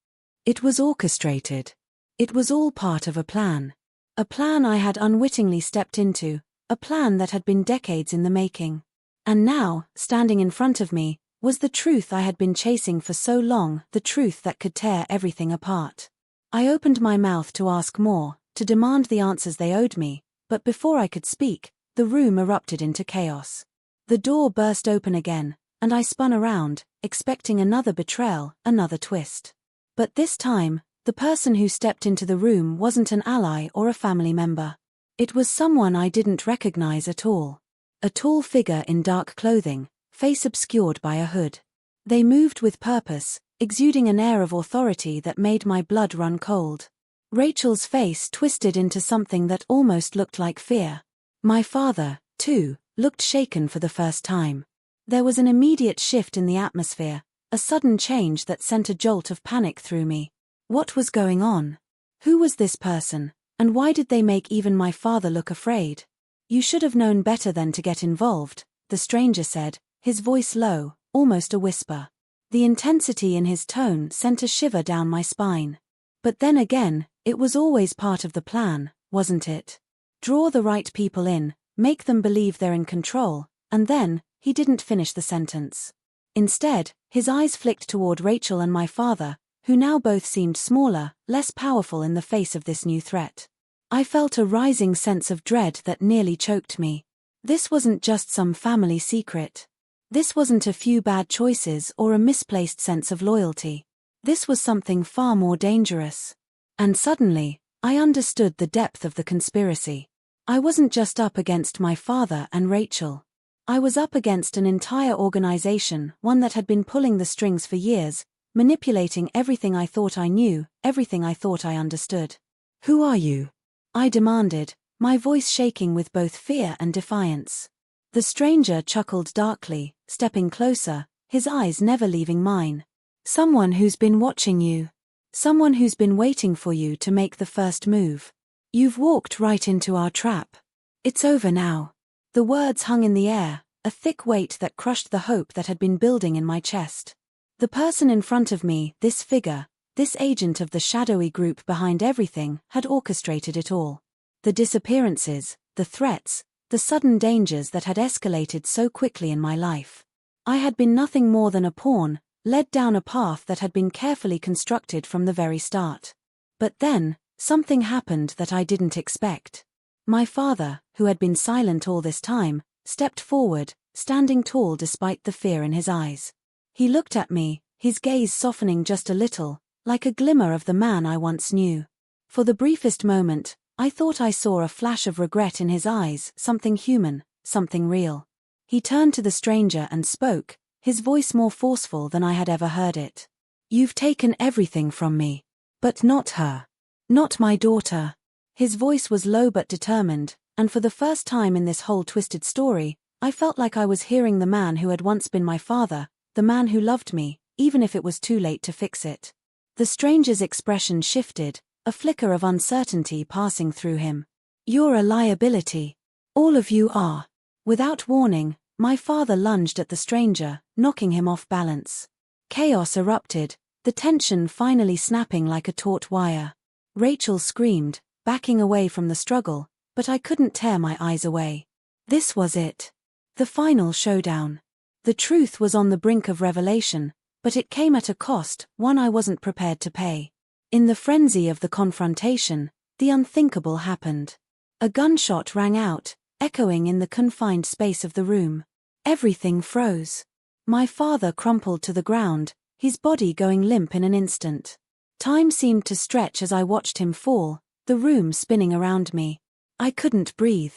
It was orchestrated. It was all part of a plan. A plan I had unwittingly stepped into, a plan that had been decades in the making. And now, standing in front of me, was the truth I had been chasing for so long, the truth that could tear everything apart. I opened my mouth to ask more, to demand the answers they owed me, but before I could speak, the room erupted into chaos. The door burst open again, and I spun around, expecting another betrayal, another twist. But this time, the person who stepped into the room wasn't an ally or a family member. It was someone I didn't recognize at all. A tall figure in dark clothing, face obscured by a hood. They moved with purpose, exuding an air of authority that made my blood run cold. Rachel's face twisted into something that almost looked like fear. My father, too, looked shaken for the first time. There was an immediate shift in the atmosphere, a sudden change that sent a jolt of panic through me. What was going on? Who was this person, and why did they make even my father look afraid? You should have known better than to get involved, the stranger said, his voice low, almost a whisper. The intensity in his tone sent a shiver down my spine. But then again, it was always part of the plan, wasn't it? Draw the right people in, make them believe they're in control, and then, he didn't finish the sentence. Instead, his eyes flicked toward Rachel and my father, who now both seemed smaller, less powerful in the face of this new threat. I felt a rising sense of dread that nearly choked me. This wasn't just some family secret. This wasn't a few bad choices or a misplaced sense of loyalty. This was something far more dangerous. And suddenly, I understood the depth of the conspiracy. I wasn't just up against my father and Rachel. I was up against an entire organization, one that had been pulling the strings for years, manipulating everything I thought I knew, everything I thought I understood. "Who are you?" I demanded, my voice shaking with both fear and defiance. The stranger chuckled darkly, stepping closer, his eyes never leaving mine. "Someone who's been watching you. Someone who's been waiting for you to make the first move. You've walked right into our trap. It's over now." The words hung in the air, a thick weight that crushed the hope that had been building in my chest. The person in front of me, this figure, this agent of the shadowy group behind everything, had orchestrated it all. The disappearances, the threats, the sudden dangers that had escalated so quickly in my life. I had been nothing more than a pawn, led down a path that had been carefully constructed from the very start. But then, something happened that I didn't expect. My father, who had been silent all this time, stepped forward, standing tall despite the fear in his eyes. He looked at me, his gaze softening just a little, like a glimmer of the man I once knew. For the briefest moment, I thought I saw a flash of regret in his eyes, something human, something real. He turned to the stranger and spoke, his voice more forceful than I had ever heard it. "You've taken everything from me. But not her. Not my daughter." His voice was low but determined, and for the first time in this whole twisted story, I felt like I was hearing the man who had once been my father, the man who loved me, even if it was too late to fix it. The stranger's expression shifted, a flicker of uncertainty passing through him. "You're a liability. All of you are." Without warning, my father lunged at the stranger, knocking him off balance. Chaos erupted, the tension finally snapping like a taut wire. Rachel screamed, backing away from the struggle, but I couldn't tear my eyes away. This was it. The final showdown. The truth was on the brink of revelation, but it came at a cost, one I wasn't prepared to pay. In the frenzy of the confrontation, the unthinkable happened. A gunshot rang out, echoing in the confined space of the room. Everything froze. My father crumpled to the ground, his body going limp in an instant. Time seemed to stretch as I watched him fall, the room spinning around me. I couldn't breathe.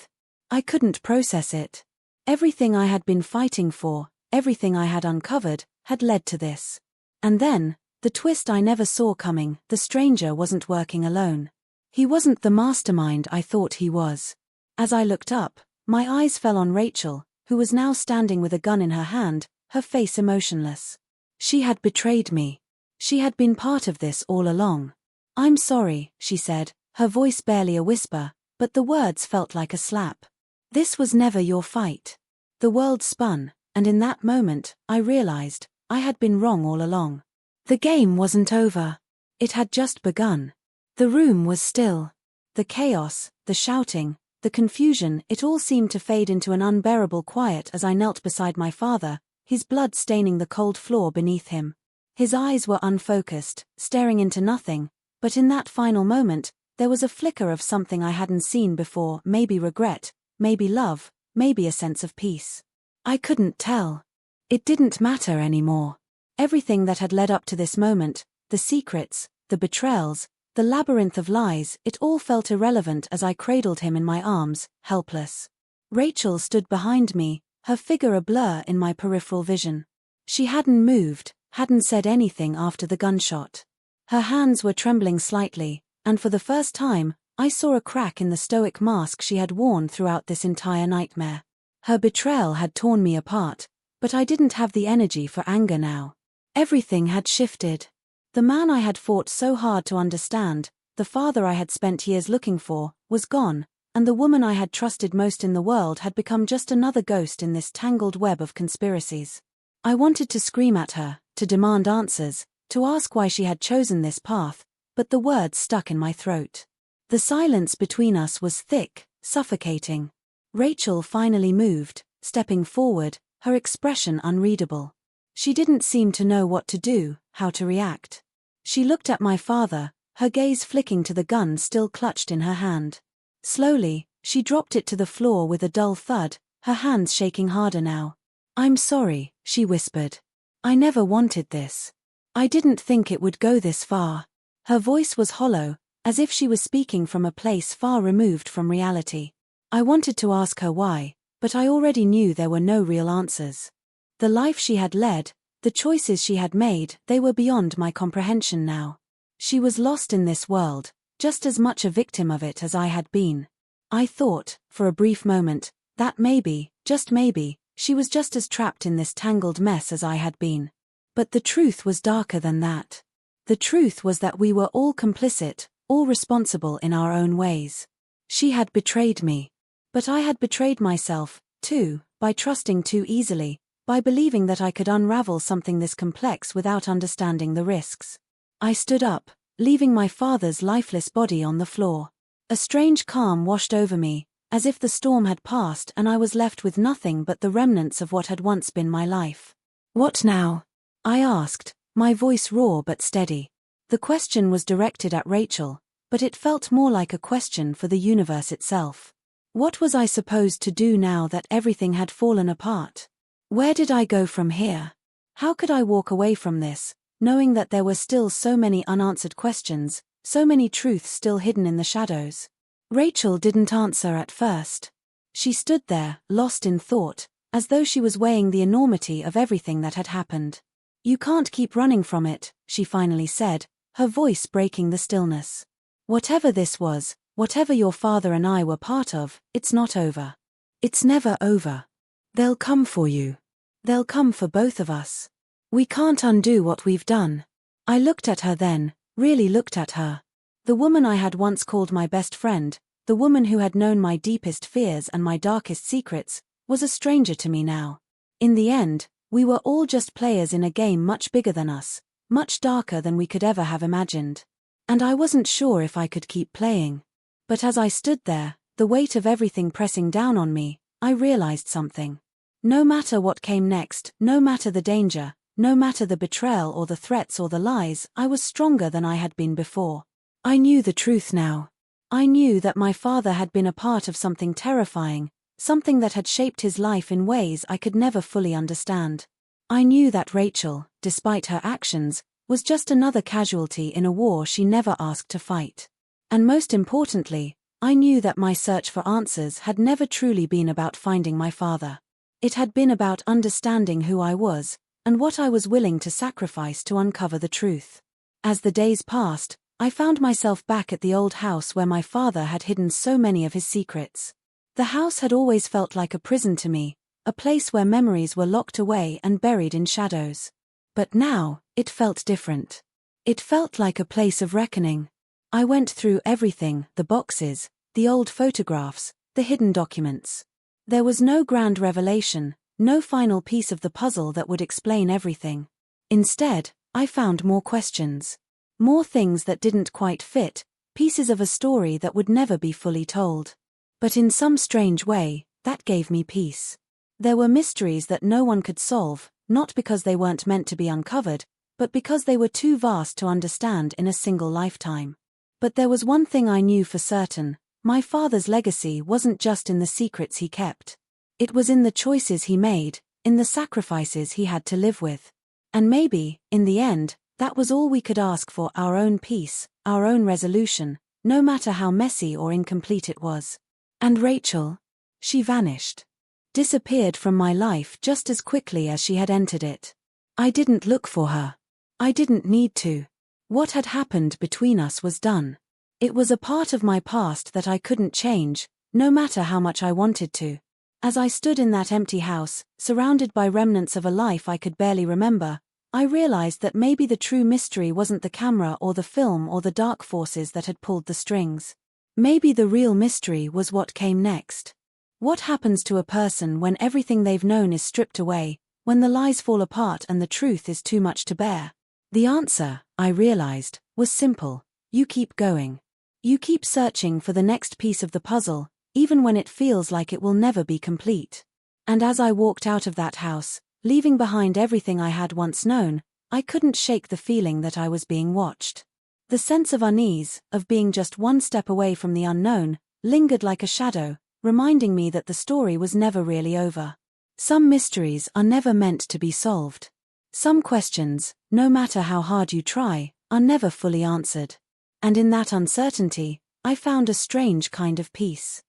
I couldn't process it. Everything I had been fighting for, everything I had uncovered, had led to this. And then, the twist I never saw coming, the stranger wasn't working alone. He wasn't the mastermind I thought he was. As I looked up, my eyes fell on Rachel, who was now standing with a gun in her hand, her face emotionless. She had betrayed me. She had been part of this all along. "I'm sorry," she said, her voice barely a whisper, but the words felt like a slap. "This was never your fight." The world spun, and in that moment, I realized, I had been wrong all along. The game wasn't over. It had just begun. The room was still. The chaos, the shouting, the confusion, it all seemed to fade into an unbearable quiet as I knelt beside my father, his blood staining the cold floor beneath him. His eyes were unfocused, staring into nothing, but in that final moment, there was a flicker of something I hadn't seen before, maybe regret, maybe love, maybe a sense of peace. I couldn't tell. It didn't matter anymore. Everything that had led up to this moment, the secrets, the betrayals, the labyrinth of lies, it all felt irrelevant as I cradled him in my arms, helpless. Rachel stood behind me, her figure a blur in my peripheral vision. She hadn't moved, hadn't said anything after the gunshot. Her hands were trembling slightly, and for the first time, I saw a crack in the stoic mask she had worn throughout this entire nightmare. Her betrayal had torn me apart, but I didn't have the energy for anger now. Everything had shifted. The man I had fought so hard to understand, the father I had spent years looking for, was gone, and the woman I had trusted most in the world had become just another ghost in this tangled web of conspiracies. I wanted to scream at her, to demand answers, to ask why she had chosen this path, but the words stuck in my throat. The silence between us was thick, suffocating. Rachel finally moved, stepping forward, her expression unreadable. She didn't seem to know what to do, how to react. She looked at my father, her gaze flicking to the gun still clutched in her hand. Slowly, she dropped it to the floor with a dull thud, her hands shaking harder now. "I'm sorry," she whispered. "I never wanted this. I didn't think it would go this far." Her voice was hollow, as if she was speaking from a place far removed from reality. I wanted to ask her why, but I already knew there were no real answers. The life she had led, the choices she had made, they were beyond my comprehension now. She was lost in this world, just as much a victim of it as I had been. I thought, for a brief moment, that maybe, just maybe, she was just as trapped in this tangled mess as I had been. But the truth was darker than that. The truth was that we were all complicit, all responsible in our own ways. She had betrayed me. But I had betrayed myself, too, by trusting too easily, by believing that I could unravel something this complex without understanding the risks. I stood up, leaving my father's lifeless body on the floor. A strange calm washed over me, as if the storm had passed and I was left with nothing but the remnants of what had once been my life. "What now?" I asked, my voice raw but steady. The question was directed at Rachel, but it felt more like a question for the universe itself. What was I supposed to do now that everything had fallen apart? Where did I go from here? How could I walk away from this, knowing that there were still so many unanswered questions, so many truths still hidden in the shadows? Rachel didn't answer at first. She stood there, lost in thought, as though she was weighing the enormity of everything that had happened. "You can't keep running from it," she finally said, her voice breaking the stillness. "Whatever this was, whatever your father and I were part of, it's not over. It's never over. They'll come for you. They'll come for both of us. We can't undo what we've done." I looked at her then, really looked at her. The woman I had once called my best friend, the woman who had known my deepest fears and my darkest secrets, was a stranger to me now. In the end, we were all just players in a game much bigger than us, much darker than we could ever have imagined. And I wasn't sure if I could keep playing. But as I stood there, the weight of everything pressing down on me, I realized something. No matter what came next, no matter the danger, no matter the betrayal or the threats or the lies, I was stronger than I had been before. I knew the truth now. I knew that my father had been a part of something terrifying, something that had shaped his life in ways I could never fully understand. I knew that Rachel, despite her actions, was just another casualty in a war she never asked to fight. And most importantly, I knew that my search for answers had never truly been about finding my father. It had been about understanding who I was, and what I was willing to sacrifice to uncover the truth. As the days passed, I found myself back at the old house where my father had hidden so many of his secrets. The house had always felt like a prison to me, a place where memories were locked away and buried in shadows. But now, it felt different. It felt like a place of reckoning. I went through everything, the boxes, the old photographs, the hidden documents. There was no grand revelation, no final piece of the puzzle that would explain everything. Instead, I found more questions. More things that didn't quite fit, pieces of a story that would never be fully told. But in some strange way, that gave me peace. There were mysteries that no one could solve, not because they weren't meant to be uncovered, but because they were too vast to understand in a single lifetime. But there was one thing I knew for certain: my father's legacy wasn't just in the secrets he kept. It was in the choices he made, in the sacrifices he had to live with. And maybe, in the end, that was all we could ask for: our own peace, our own resolution, no matter how messy or incomplete it was. And Rachel? She vanished. Disappeared from my life just as quickly as she had entered it. I didn't look for her. I didn't need to. What had happened between us was done. It was a part of my past that I couldn't change, no matter how much I wanted to. As I stood in that empty house, surrounded by remnants of a life I could barely remember, I realized that maybe the true mystery wasn't the camera or the film or the dark forces that had pulled the strings. Maybe the real mystery was what came next. What happens to a person when everything they've known is stripped away, when the lies fall apart and the truth is too much to bear? The answer, I realized, was simple. You keep going. You keep searching for the next piece of the puzzle, even when it feels like it will never be complete. And as I walked out of that house, leaving behind everything I had once known, I couldn't shake the feeling that I was being watched. The sense of unease, of being just one step away from the unknown, lingered like a shadow, reminding me that the story was never really over. Some mysteries are never meant to be solved. Some questions, no matter how hard you try, are never fully answered. And in that uncertainty, I found a strange kind of peace.